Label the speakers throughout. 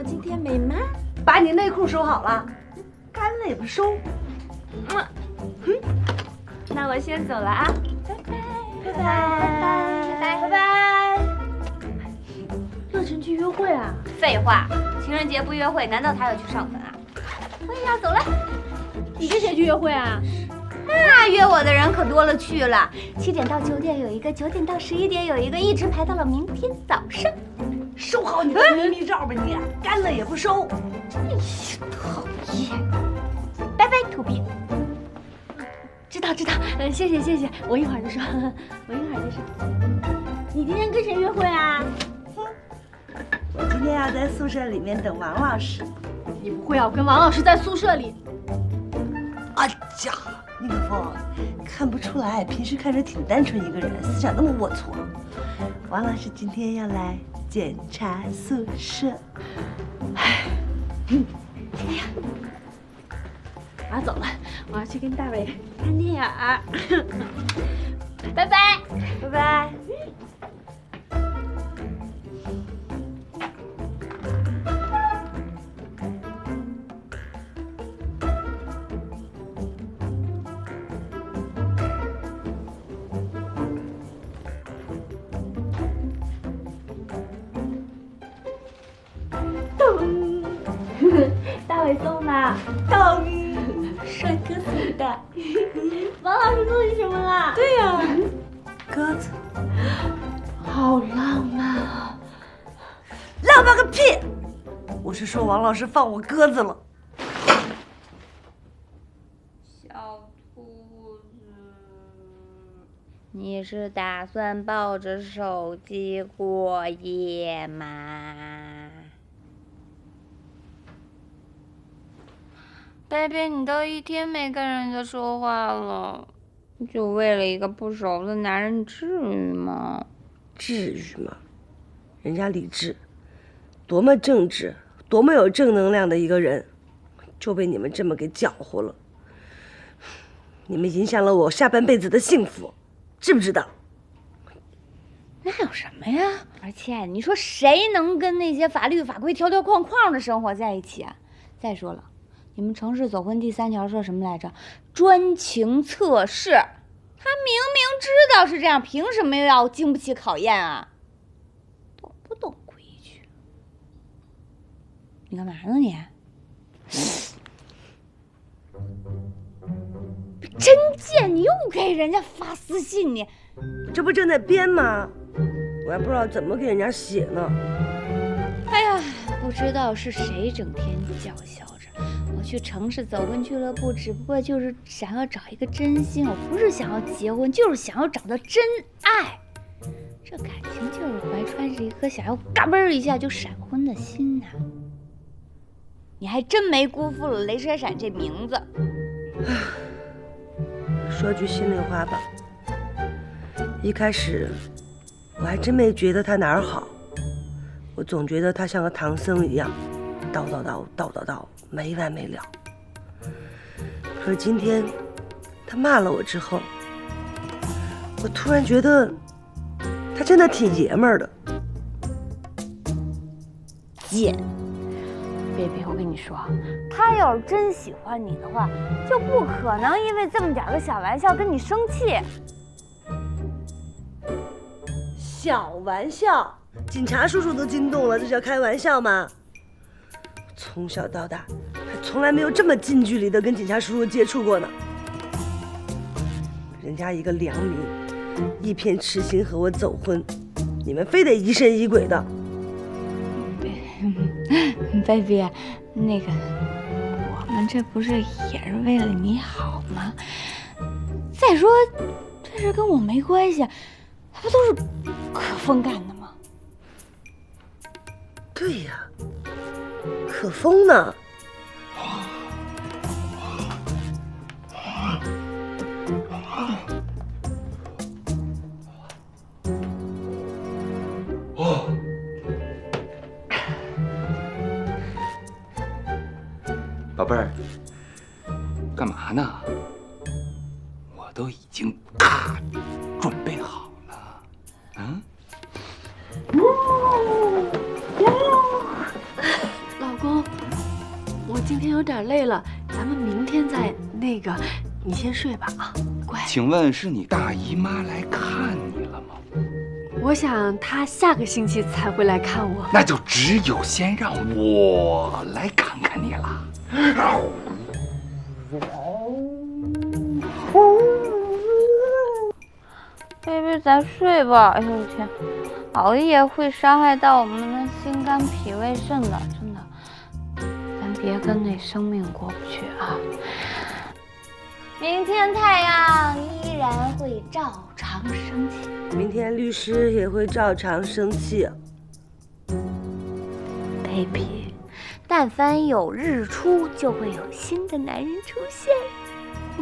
Speaker 1: 今天美吗？
Speaker 2: 把你内裤收好了，干了也不收。
Speaker 1: 那我先走了啊，拜拜，
Speaker 2: 拜拜，拜拜，拜拜。乐晨去约会啊？
Speaker 1: 废话，情人节不约会，难道他要去上坟啊？我也要走了。
Speaker 2: 你跟谁去约会啊？
Speaker 1: 那约我的人可多了去了，7点到9点有一个，9点到11点有一个，一直排到了明天早上。
Speaker 2: 收好你的秘密照吧你，干了也不收。
Speaker 1: 哎呀，讨厌！拜拜，土鳖。知道，谢谢，我一会儿就说，
Speaker 2: 你今天跟谁约会啊？我今天要在宿舍里面等王老师。
Speaker 3: 你不会要跟王老师在宿舍里？
Speaker 2: 哎呀，宁可风，看不出来，平时看着挺单纯一个人，思想那么龌龊。王老师今天要来检查宿舍。
Speaker 3: 哎呀，我要走了，我要去跟大伟看电影儿。拜拜，
Speaker 1: 拜拜。大伟送的，帅哥送的。
Speaker 3: 王老师送你什么了？
Speaker 2: 对呀，鸽子。
Speaker 3: 好浪漫啊！
Speaker 2: 浪漫个屁！我是说王老师放我鸽子了。
Speaker 1: 小兔子，你是打算抱着手机过夜吗？baby， 你都1天没跟人家说话了，就为了一个不熟的男人，至于吗？
Speaker 2: 至于吗？人家李志，多么正直，多么有正能量的一个人，就被你们这么给搅和了。你们影响了我下半辈子的幸福，知不知道？
Speaker 1: 那有什么呀？而且你说谁能跟那些法律法规条条框框的生活在一起啊？再说了，你们城市走婚第3条说什么来着？专情测试。他明明知道是这样，凭什么又要经不起考验啊？懂不懂规矩？你干嘛呢你？真贱！你又给人家发私信，你
Speaker 2: 这不正在编吗？我还不知道怎么给人家写呢。
Speaker 1: 哎呀，不知道是谁整天叫嚣着我去城市走婚俱乐部，只不过就是想要找一个真心，我不是想要结婚，就是想要找到真爱。这感情就是怀揣着一颗想要嘎嘣一下就闪婚的心呐。你还真没辜负了雷闪闪这名字。
Speaker 2: 说句心里话吧，一开始我还真没觉得他哪儿好，我总觉得他像个唐僧一样，叨叨叨，没完没了。可是今天他骂了我之后，我突然觉得他真的挺爷们儿的。
Speaker 1: 贱，baby，我跟你说，他要是真喜欢你的话，就不可能因为这么点个小玩笑跟你生气。
Speaker 2: 小玩笑，警察叔叔都惊动了，这叫开玩笑吗？从小到大还从来没有这么近距离的跟警察叔叔接触过呢。人家一个良民，一片痴心和我走婚，你们非得疑神疑鬼的。
Speaker 1: baby， 那个，我们这不是也是为了你好吗？再说，这事跟我没关系，他不都是可风干的吗？
Speaker 2: 对呀，可风呢。
Speaker 4: 宝贝儿，干嘛呢？我都已经准备好了。嗯？
Speaker 1: 老
Speaker 3: 有点累了，咱们明天再那个，你先睡吧啊，乖。
Speaker 4: 请问是你大姨妈来看你了吗？
Speaker 3: 我想她下个星期才会来看我。
Speaker 4: 那就只有先让我来看看你了。
Speaker 1: baby， 咱睡吧。哎呦我天，熬夜会伤害到我们的心肝脾胃肾的，真的。咱别跟那生命过不去啊！明天太阳依然会照常升起，
Speaker 2: 明天律师也会照常生气。
Speaker 1: baby， 但凡有日出，就会有新的男人出现。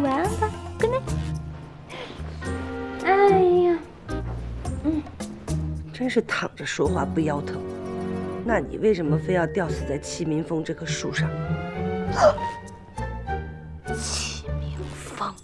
Speaker 1: 晚安吧，good night。哎呀，
Speaker 2: 真是躺着说话不腰疼。那你为什么非要吊死在启明峰这棵树上？
Speaker 1: 启明峰。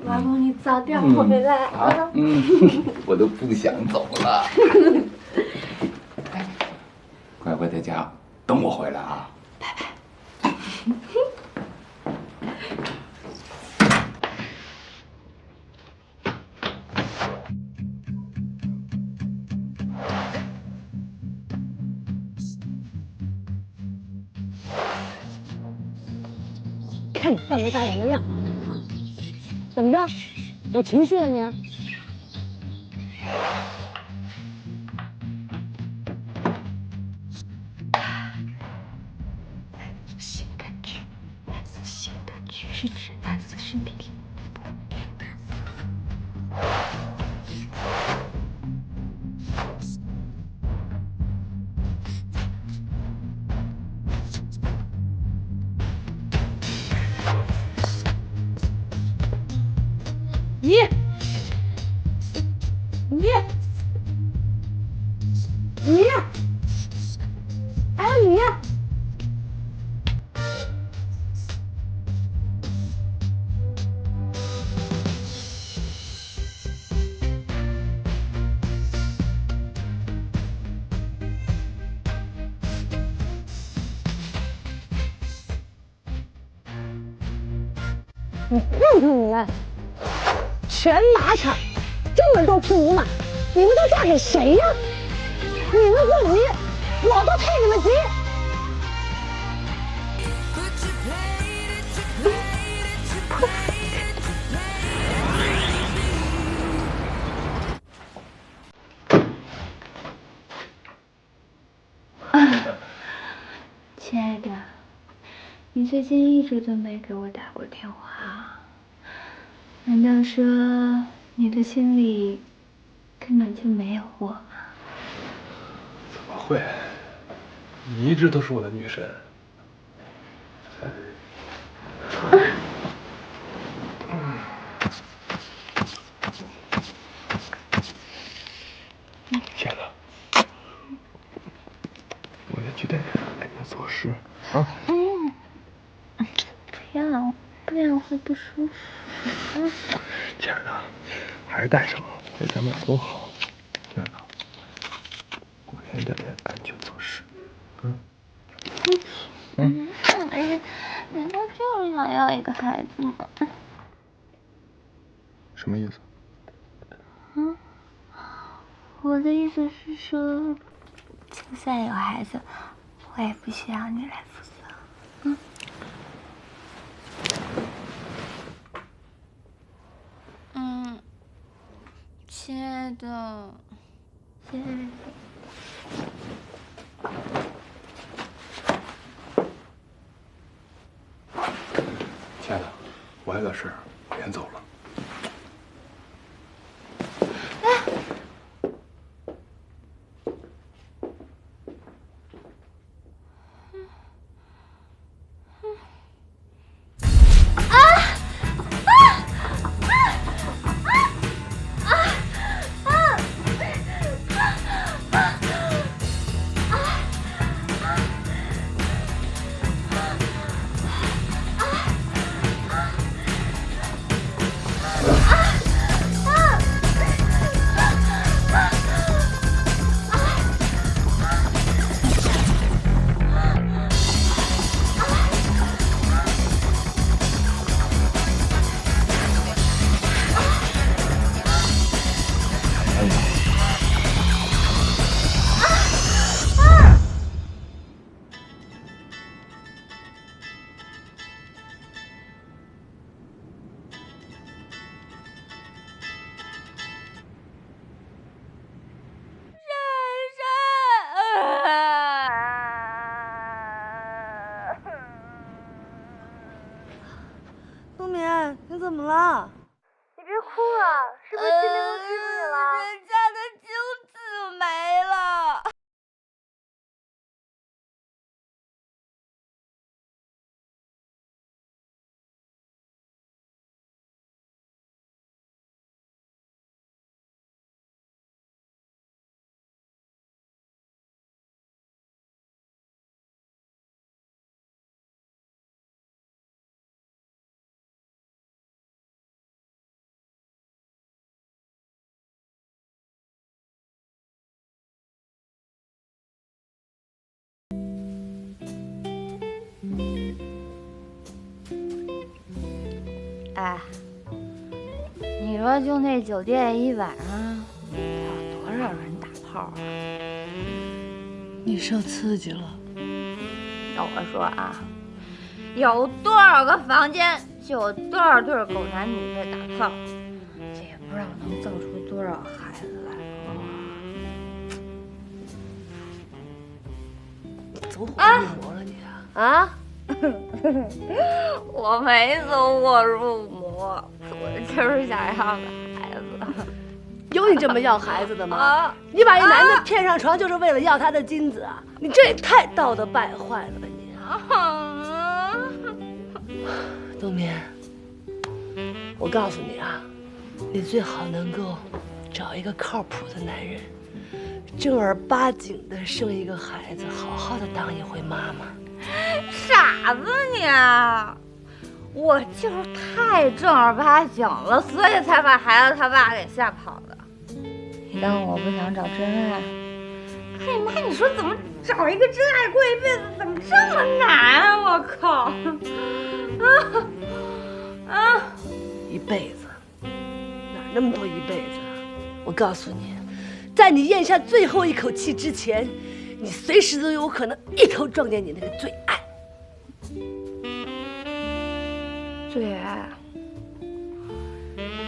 Speaker 3: 老公，你早点回来啊！
Speaker 4: 我都不想走了。乖乖在家等我回来啊！拜拜。
Speaker 5: 看你大模大样的样，怎么着？有情绪了你？性感剧，性感剧是指男子身体里。你看看你们，全马场这么多匹母马，你们都嫁给谁呀？你们不离，我都替你们急。
Speaker 1: 亲爱的，你最近一直都没给我打过电话，难道说你的心里根本就没有我吗？
Speaker 6: 怎么会？你一直都是我的女神。亲爱的，我得去带你做事啊。
Speaker 1: 不要，那样会不舒服。
Speaker 6: 亲爱的，还是带上，对咱们俩都好。亲爱的，我愿意带你安全做事。
Speaker 1: 人家就是想要一个孩子嘛。
Speaker 6: 什么意思？
Speaker 1: 我的意思是说，就算有孩子，我也不需要你来负责。亲爱的，亲爱的。
Speaker 6: 亲爱的，我还有点事，先走了。
Speaker 2: 冬眠，你怎么了？你别哭了，是不是亲明哥欺负你了？
Speaker 1: 人家的精子没了。哎，你说就那酒店一晚上，有多少人打炮啊？
Speaker 2: 你受刺激了。
Speaker 1: 要我说啊，有多少个房间，就有多少对狗男女在打炮，这也不知道能造出多少孩子来。
Speaker 2: 走火入魔了你啊！
Speaker 1: 我没走火入魔，我就是想要个孩子。
Speaker 2: 有你这么要孩子的吗？
Speaker 1: 啊！
Speaker 2: 你把一男的骗上床就是为了要他的精子啊！你这也太道德败坏了吧你！冬眠，我告诉你啊，你最好能够找一个靠谱的男人，正儿八经的生一个孩子，好好的当一回妈妈。
Speaker 1: 傻子你！我就是太正儿八经了，所以才把孩子他爸给吓跑的。你当我不想找真爱？可你妈，你说怎么找一个真爱过一辈子，怎么这么难啊！我靠！
Speaker 2: 一辈子，哪那么多一辈子啊？我告诉你，在你咽下最后一口气之前，你随时都有可能一头撞见你那个最爱。
Speaker 1: 最爱，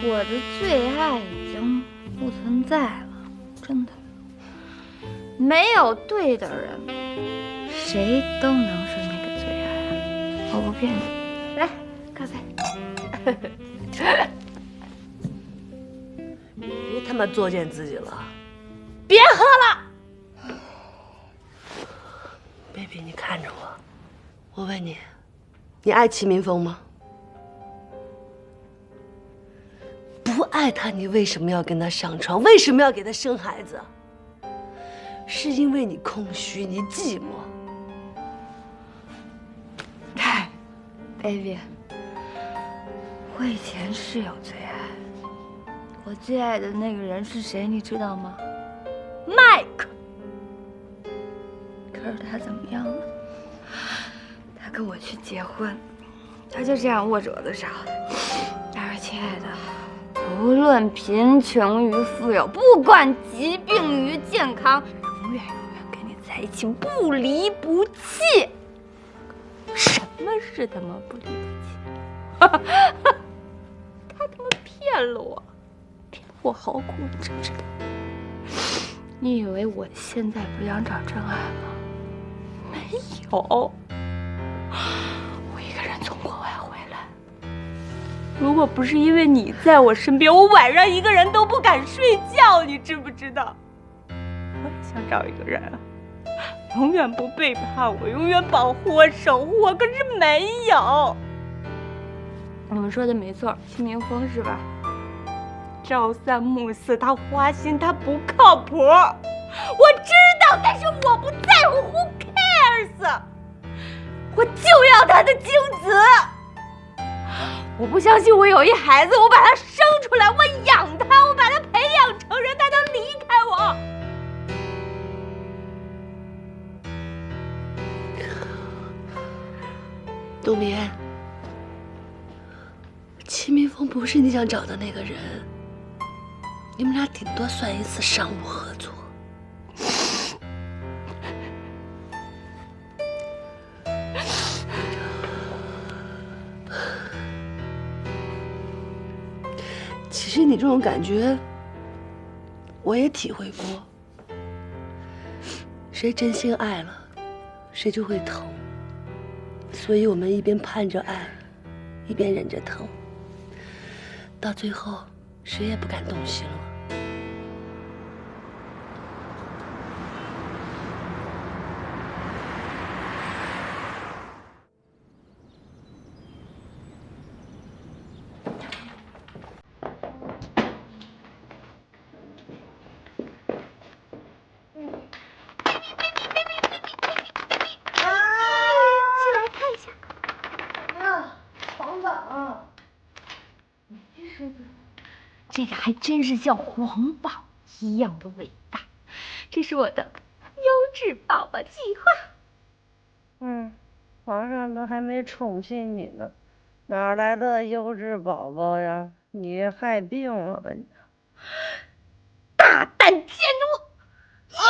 Speaker 1: 我的最爱已经不存在了，真的。没有对的人，谁都能是那个最爱。我不骗你，来，咖啡。
Speaker 2: 别他妈作践自己了。
Speaker 1: 别喝了。
Speaker 2: baby， 你看着我，我问你，你爱齐明峰吗？不爱他，你为什么要跟他上床？为什么要给他生孩子？是因为你空虚，你寂寞。
Speaker 1: baby， 我以前是有最爱，我最爱的那个人是谁，你知道吗？麦克。可是他怎么样了？他跟我去结婚，他就这样握着我的手。他说：“亲爱的，无论贫穷与富有，不管疾病与健康，永远跟你在一起，不离不弃。”什么是他妈不离不弃？他他妈骗了我，骗我好苦，你知不知道？你以为我现在不想找真爱吗？没有，我一个人从国外回来。如果不是因为你在我身边，我晚上一个人都不敢睡觉，你知不知道？我也想找一个人啊，永远不背叛我，永远保护我、守护我，可是没有。你们说的没错，齐明峰是吧？朝三暮四，他花心，他不靠谱。我知道，但是我不在乎 ，Who cares？ 我就要他的精子。我不相信我有一孩子，我把他生出来，我养他，我把他培养成人，他能离开我。
Speaker 2: 冬眠，齐明峰不是你想找的那个人，你们俩顶多算一次商务合作。其实你这种感觉，我也体会过。谁真心爱了，谁就会疼。所以我们一边盼着爱，一边忍着疼，到最后谁也不敢动心了。
Speaker 1: 这个还真是像皇宝一样的伟大，这是我的优质宝宝计划。
Speaker 5: 皇上都还没宠幸你呢，哪来的优质宝宝呀？你害病了吧你？
Speaker 1: 大胆奸奴！呀！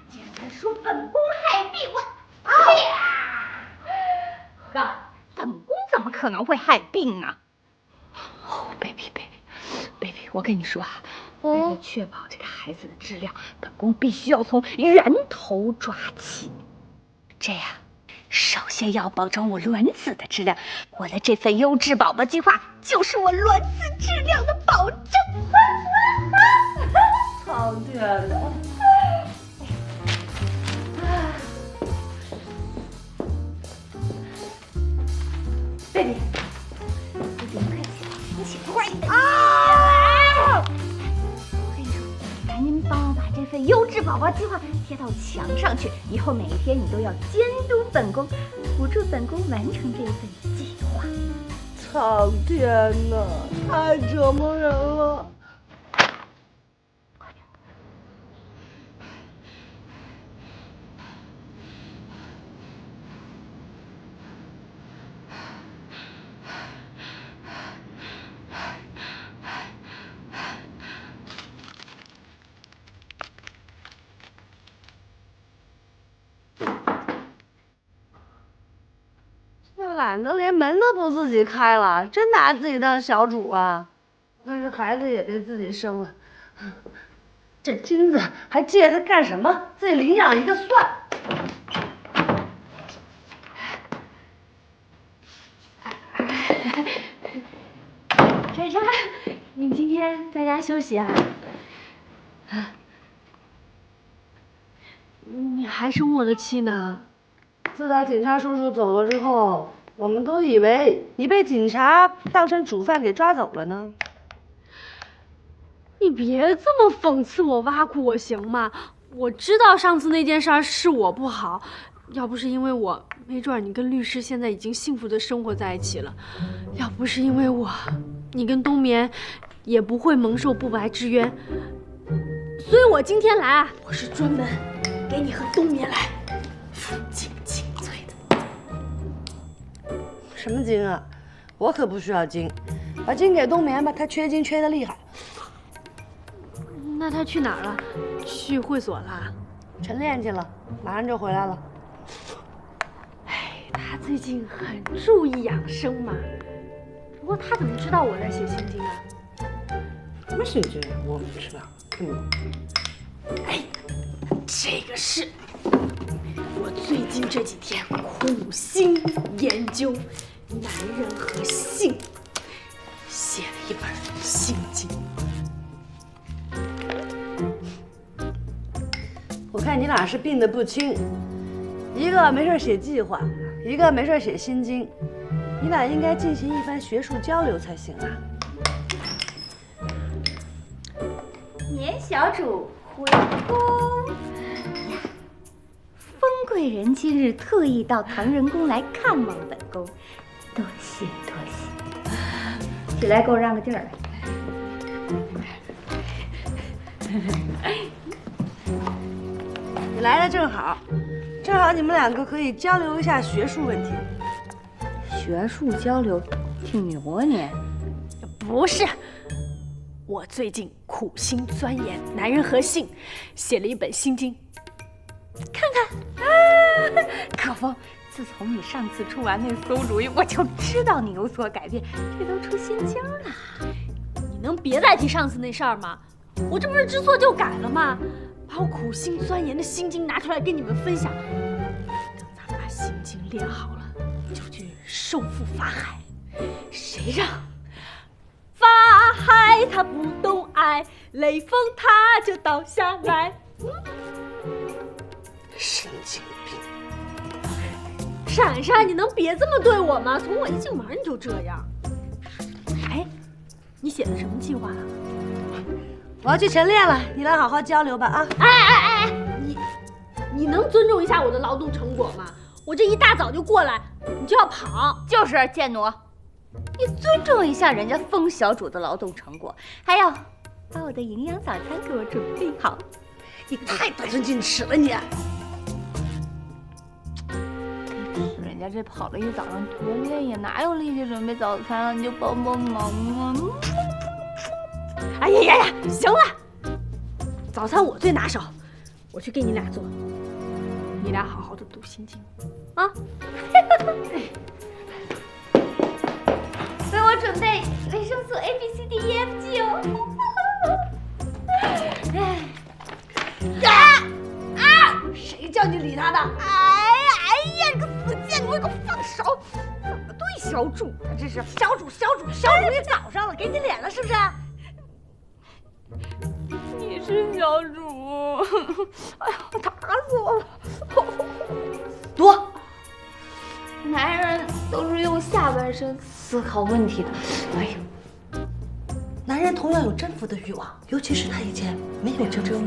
Speaker 1: 竟然说本宫害病了！本宫怎么可能会害病呢？哦，baby，我跟你说啊，为了确保这个孩子的质量，本宫必须要从源头抓起。这样，首先要保证我卵子的质量。我的这份优质宝宝计划就是我卵子质量的保证。
Speaker 2: 好天哪！baby，
Speaker 1: 你快起来，你起快点！啊！我跟你说，你赶紧帮我把这份优质宝宝计划贴到墙上去，以后每一天你都要监督本宫，辅助本宫完成这份计划。
Speaker 2: 苍天哪，太折磨人了！
Speaker 5: 懒得连门都不自己开了，真拿自己当小主啊！但是孩子也得自己生了，这金子还借他干什么？自己领养一个算。
Speaker 3: 珊珊，你今天在家休息啊？你还生我的气呢？
Speaker 5: 自打警察叔叔走了之后，我们都以为你被警察当成主犯给抓走了呢。
Speaker 3: 你别这么讽刺我、挖苦我行吗？我知道上次那件事是我不好，要不是因为我，没准你跟律师现在已经幸福的生活在一起了；要不是因为我，你跟冬眠也不会蒙受不白之冤。所以我今天来啊，我是专门给你和冬眠来负荆请罪的。
Speaker 5: 什么金啊？我可不需要金，把金给冬眠吧，他缺金缺得厉害。
Speaker 3: 那他去哪儿了？去会所啦？
Speaker 5: 晨练去了，马上就回来了。
Speaker 3: 哎，他最近很注意养生嘛。不过他怎么知道我在写心经啊？
Speaker 5: 什么心经啊？我不知道。
Speaker 3: 哎，这个是我最近这几天苦心研究男人和性，写了一本心经。
Speaker 5: 我看你俩是病得不轻，一个没事写计划，一个没事写心经，你俩应该进行一番学术交流才行啊。
Speaker 1: 年小主回宫呀！丰贵人今日特意到唐人宫来看望本宫，多谢多谢。起来，给我让个地儿。
Speaker 5: 你来的正好，你们两个可以交流一下学术问题。
Speaker 1: 学术交流，挺牛啊你！
Speaker 3: 不是，我最近苦心钻研男人和性，写了一本心经，看看。
Speaker 1: 啊，可风，自从你上次出完那馊主意，我就知道你有所改变，这都出心经了。
Speaker 3: 你能别再提上次那事儿吗？我这不是知错就改了吗？把我苦心钻研的心经拿出来跟你们分享。等咱们把心经练好了，就去收复法海。谁让法海他不懂爱，雷锋他就倒下来。
Speaker 5: 神经病！
Speaker 3: 闪闪，你能别这么对我吗？从我一进门你就这样。哎，你写的什么计划啊？
Speaker 5: 我要去晨练了，你俩好好交流吧啊！
Speaker 3: 哎，你能尊重一下我的劳动成果吗？我这一大早就过来，你就要跑？
Speaker 1: 就是贱奴，你尊重一下人家风小主的劳动成果，还要把我的营养早餐给我准备好。
Speaker 5: 你太得寸进尺了你！
Speaker 1: 人家这跑了一早上多累呀，哪有力气准备早餐啊？你就帮帮忙啊！
Speaker 3: 哎呀，行了，早餐我最拿手，我去给你俩做，你俩好好的读心经啊。
Speaker 1: 为我准备维生素 A B C D E F G 哦。
Speaker 5: 谁叫你理他的？
Speaker 3: 哎呀，你个死贱奴，你给我放手！怎么对小主啊？这是
Speaker 5: 小主也找上了，给你脸了是不是？
Speaker 1: 你是小主，哎呀，打死我了！
Speaker 5: 躲！
Speaker 1: 男人都是用下半身思考问题的。哎呀，
Speaker 5: 男人同样有征服的欲望，尤其是他以前没有征服的。